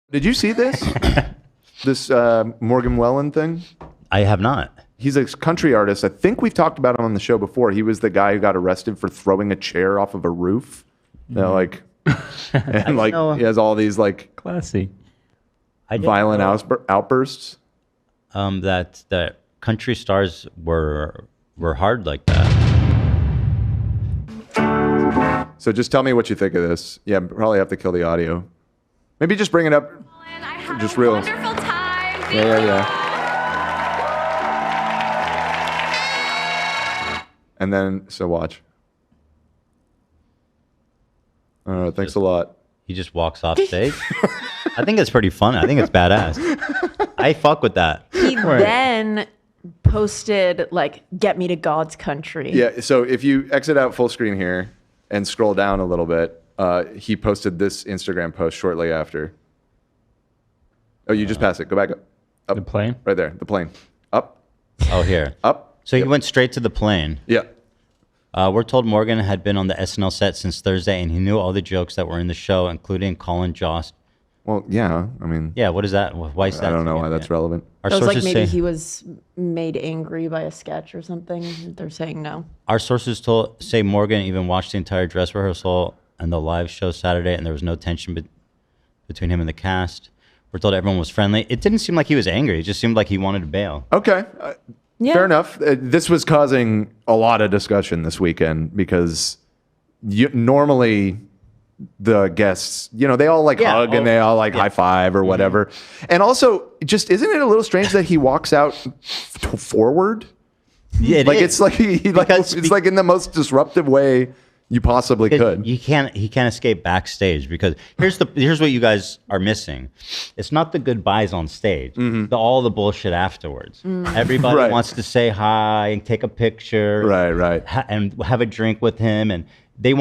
Did you see this? This Morgan Wallen thing? I have not. He's a country artist. I think we've talked about him on the show before. He was the guy who got arrested for throwing a chair off of a roof. They're like, and like he has all these like classy, violent outbursts. That country stars were hard like that. So just tell me what you think of this. Yeah, probably have to kill the audio. Maybe just bring it up. Just real. Wonderful time. Yeah. And then, so watch. Thanks a lot. He just walks off stage. I think it's pretty fun. I think it's badass. I fuck with that. He then posted like, "Get me to God's country." Yeah. So if you exit out full screen here and scroll down a little bit, he posted this Instagram post shortly after. Oh, you just passed it. Go back up. The plane? Right there. The plane. Up. Oh, here. Up. So he went straight to the plane. Yeah. We're told Morgan had been on the SNL set since Thursday, and he knew all the jokes that were in the show, including Colin Jost. Well, yeah. I mean. Yeah. What is that? Why is that? I don't know why that's relevant. It was like maybe he was made angry by a sketch or something. They're saying no. Our sources say Morgan even watched the entire dress rehearsal and the live show Saturday, and there was no tension between him and the cast. We're told everyone was friendly. It didn't seem like he was angry. It just seemed like he wanted to bail. Okay. Yeah. Fair enough. This was causing a lot of discussion this weekend because normally the guests, they all like hug and they all like high five or whatever. And also, just isn't it a little strange that he walks out forward? Yeah, it's like it's like in the most disruptive way you possibly could. He can't escape backstage because here's what you guys are missing. It's not the goodbyes on stage. All the bullshit afterwards. Everybody wants to say hi and take a picture. Right. And have a drink with him, and they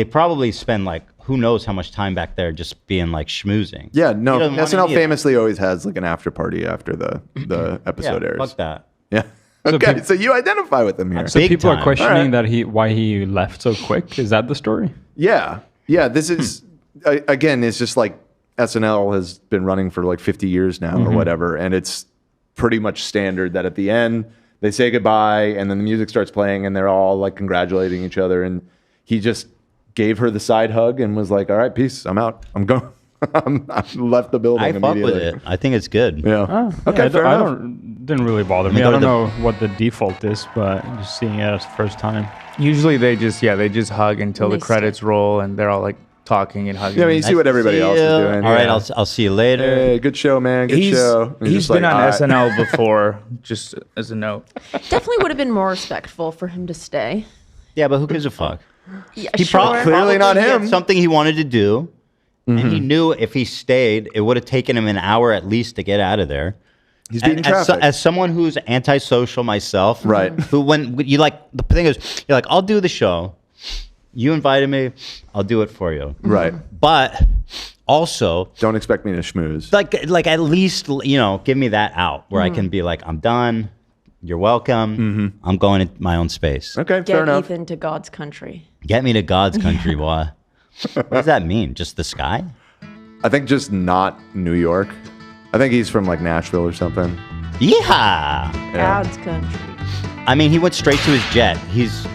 probably spend like who knows how much time back there just being like schmoozing. Yeah, no. SNL famously always has like an after party after the episode airs. Fuck that. Yeah. Okay, so you identify with him here. So people are questioning why he left so quick. Is that the story? Yeah. This is again. It's just like SNL has been running for like 50 years now or whatever, and it's pretty much standard that at the end they say goodbye, and then the music starts playing, and they're all like congratulating each other. And he just gave her the side hug and was like, "All right, peace. I'm out. I'm going." I left the building immediately. I fuck with it. I think it's good. Yeah. Okay, fair enough. Didn't really bother me. I don't know what the default is, but just seeing it as the first time. Usually they just hug until the credits roll and they're all like talking and hugging. Yeah, I mean, you see what everybody else is doing. All right, I'll see you later. Hey, good show, man. Good show. He's been on SNL before, just as a note. Definitely would have been more respectful for him to stay. Yeah, but who gives a fuck? Yeah, He clearly not him. Had something he wanted to do. And he knew if he stayed, it would have taken him an hour at least to get out of there. He's beating traffic. As someone who's antisocial myself, right? Who when you like the thing is, you're like, I'll do the show. You invited me, I'll do it for you, right? But also, don't expect me to schmooze. Like at least give me that out where I can be like, I'm done. You're welcome. I'm going to my own space. Okay, fair enough. Get Ethan to God's country. Get me to God's country, boy. What does that mean? Just the sky? I think just not New York. I think he's from like Nashville or something. Yeah. God's country. I mean, he went straight to his jet. He's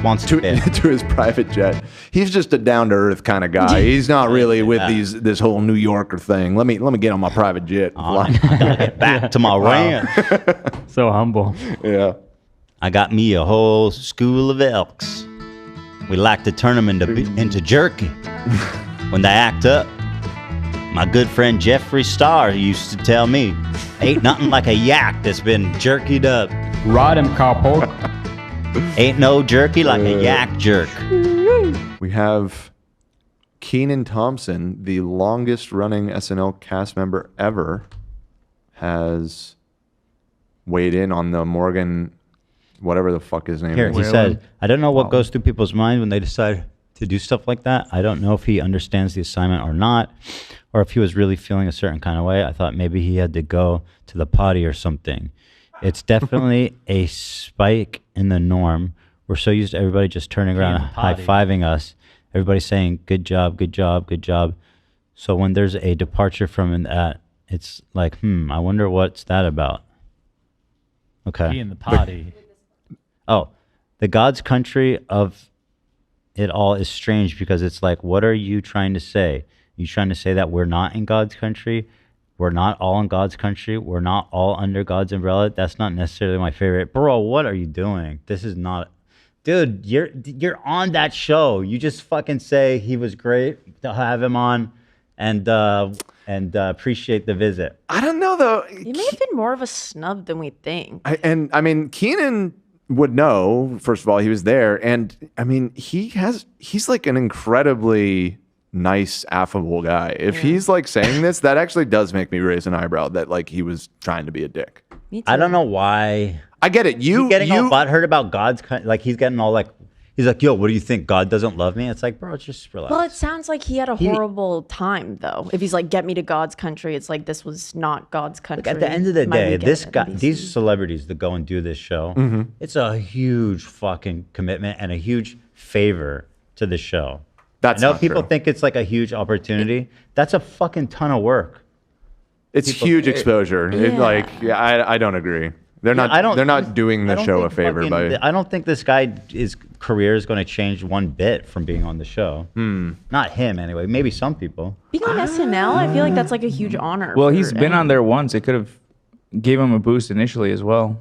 wants to his private jet. He's just a down to earth kind of guy. He's not really with this whole New Yorker thing. Let me get on my private jet. I gotta get back to my ranch. So humble. Yeah. I got me a whole school of elks. We like to turn them into jerky when they act up. My good friend Jeffree Star used to tell me, ain't nothing like a yak that's been jerkied up. Rod him, cowpoke. Ain't no jerky like a yak jerk. We have Kenan Thompson, the longest running SNL cast member ever, has weighed in on the Morgan, whatever the fuck his name is. He said, I don't know what goes through people's minds when they decide to do stuff like that. I don't know if he understands the assignment or not, or if he was really feeling a certain kind of way. I thought maybe he had to go to the potty or something. It's definitely a spike in the norm. We're so used to everybody just turning around and high-fiving us. Everybody saying, good job, good job, good job. So when there's a departure from that, it's like, I wonder what's that about. Okay. He in the potty. Oh, the God's country of it all is strange because it's like, what are you trying to say? You trying to say that we're not in God's country? We're not all in God's country. We're not all under God's umbrella. That's not necessarily my favorite. Bro, what are you doing? This is not... Dude, you're on that show. You just fucking say he was great to have him on and appreciate the visit. I don't know, though. He may have been more of a snub than we think. I mean, Kenan would know, first of all, he was there. And I mean, he's like an incredibly nice, affable guy. If he's like saying this, that actually does make me raise an eyebrow that like he was trying to be a dick. Me too. I don't know why. I get it. He's getting all butthurt about God's country. Like he's getting all like, he's like, yo, what do you think? God doesn't love me? It's like, bro, just relax. Well, it sounds like he had a horrible time, though. If he's like, get me to God's country, it's like this was not God's country. Look, at the end of the My day, weekend this at guy, NBC. these celebrities that go and do this show, it's a huge fucking commitment and a huge favor to the show. That's I know not people true. think it's like a huge opportunity. That's a fucking ton of work. It's huge exposure. I don't agree. They're not. They're not doing the show a favor by. I don't think this guy's career is going to change one bit from being on the show. Not him, anyway. Maybe some people. Being on SNL, I feel like that's like a huge honor. Well, for he's been on there once. It could have gave him a boost initially as well.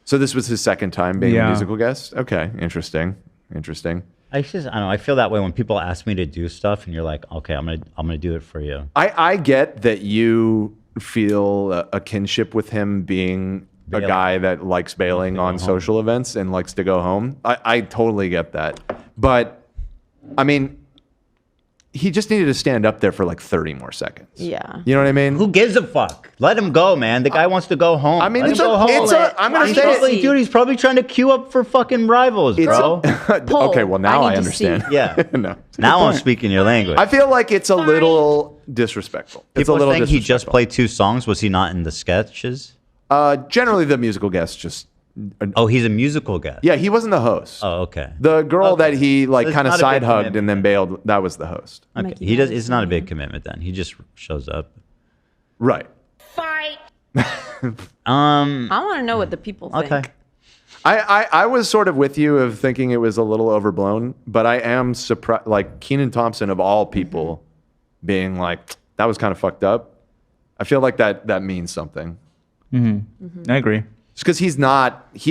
So this was his second time being a musical guest. Okay, interesting. I don't know. I feel that way when people ask me to do stuff, and you're like, okay, I'm gonna do it for you. I get that you feel a kinship with him being a guy that likes bailing on social events and likes to go home. I totally get that. But, I mean, he just needed to stand up there for like 30 more seconds. Yeah. You know what I mean? Who gives a fuck? Let him go, man. The guy wants to go home. I mean, Let it's him go home. I'm going to He's say probably, it. dude, he's probably trying to queue up for fucking rivals, bro. Okay, well, now I I need to understand. see. Yeah. No. Now I'm speaking your language. I feel like it's a little disrespectful. It's People a little think he just disrespectful. played 2 songs. Was he not in the sketches? Generally, the musical guests just... Oh, he's a musical guest. Yeah, he wasn't the host. Oh, okay. The girl that he like It's kind of not a big side hugged commitment and then bailed, that was the host. Okay. Mickey He does. Mouse, It's not a big commitment then. He just shows up. Right. I want to know what the people think. Okay. I was sort of with you of thinking it was a little overblown, but I am surprised, like Kenan Thompson of all people being like, that was kind of fucked up. I feel like that means something. I agree. Just because he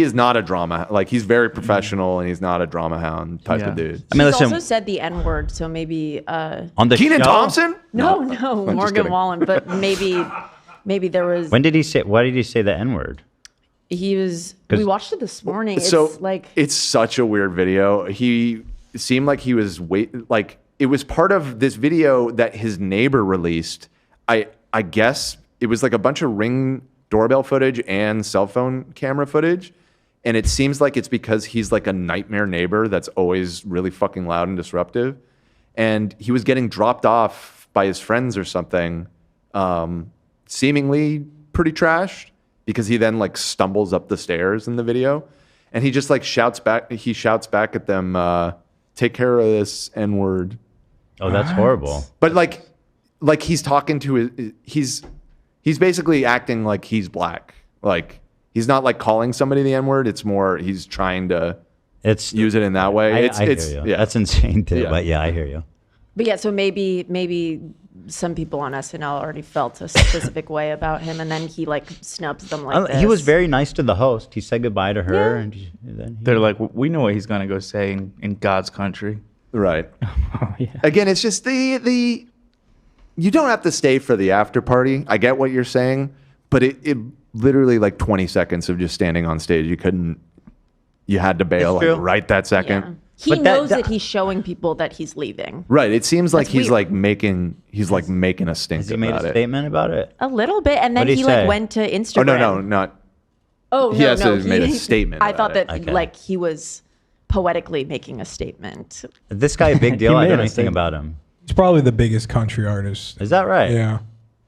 is not a drama, like he's very professional and he's not a drama hound type of dude. I mean, He's listen. also said the N word, so maybe On the Kenan show? Thompson? no, just Morgan kidding. Wallen, but maybe there was. When did he say? Why did he say the N word? He was. 'Cause- We watched it this morning. It's So like it's such a weird video. He seemed like he was like it was part of this video that his neighbor released. I guess it was like a bunch of Ring doorbell footage and cell phone camera footage. And it seems like it's because he's like a nightmare neighbor that's always really fucking loud and disruptive. And he was getting dropped off by his friends or something, seemingly pretty trashed, because he then like stumbles up the stairs in the video. And he just like shouts back at them, take care of this N-word. Oh, that's horrible. But like he's talking to he's basically acting like he's black. Like he's not like calling somebody the N-word. It's more he's trying to use it in that way. I hear you. Yeah. That's insane too. Yeah. But yeah, I hear you. But yeah, so maybe some people on SNL already felt a specific way about him, and then he like snubs them like this. He was very nice to the host. He said goodbye to her, Yeah. and then They're like, we know what he's gonna go say in God's country. Right. Oh, yeah. Again, it's just the you don't have to stay for the after party. I get what you're saying, but it literally like 20 seconds of just standing on stage. You had to bail It's true. like right that second. Yeah. He But knows that he's showing people that he's leaving. Right. It seems like That's he's weird. like making a stink has he made about a it. statement about it? A little bit, and then What'd he he like say? went to Instagram. Oh no, not Oh He no, has no, to made a statement I about thought it. that Okay. like he was poetically making a statement. Is this guy a big deal? He I made don't know a anything statement. about him. He's probably the biggest country artist. Is that right? Yeah.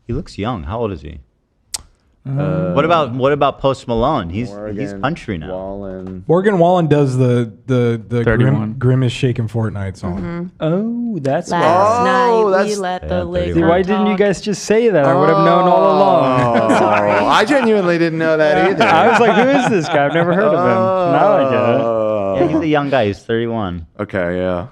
He looks young. How old is he? What about Post Malone? He's Morgan country now. Wallen. Morgan Wallen does the 31. Grimace Shaking Fortnite song. Oh, that's Last why. night we that's- let Yeah, the 31. liquor See, why didn't you talk. guys just say that? I would have known all along. Sorry. I genuinely didn't know that either. I was like, who is this guy? I've never heard of him. Now I get it. Oh. Yeah, he's a young guy. He's 31. Okay, yeah.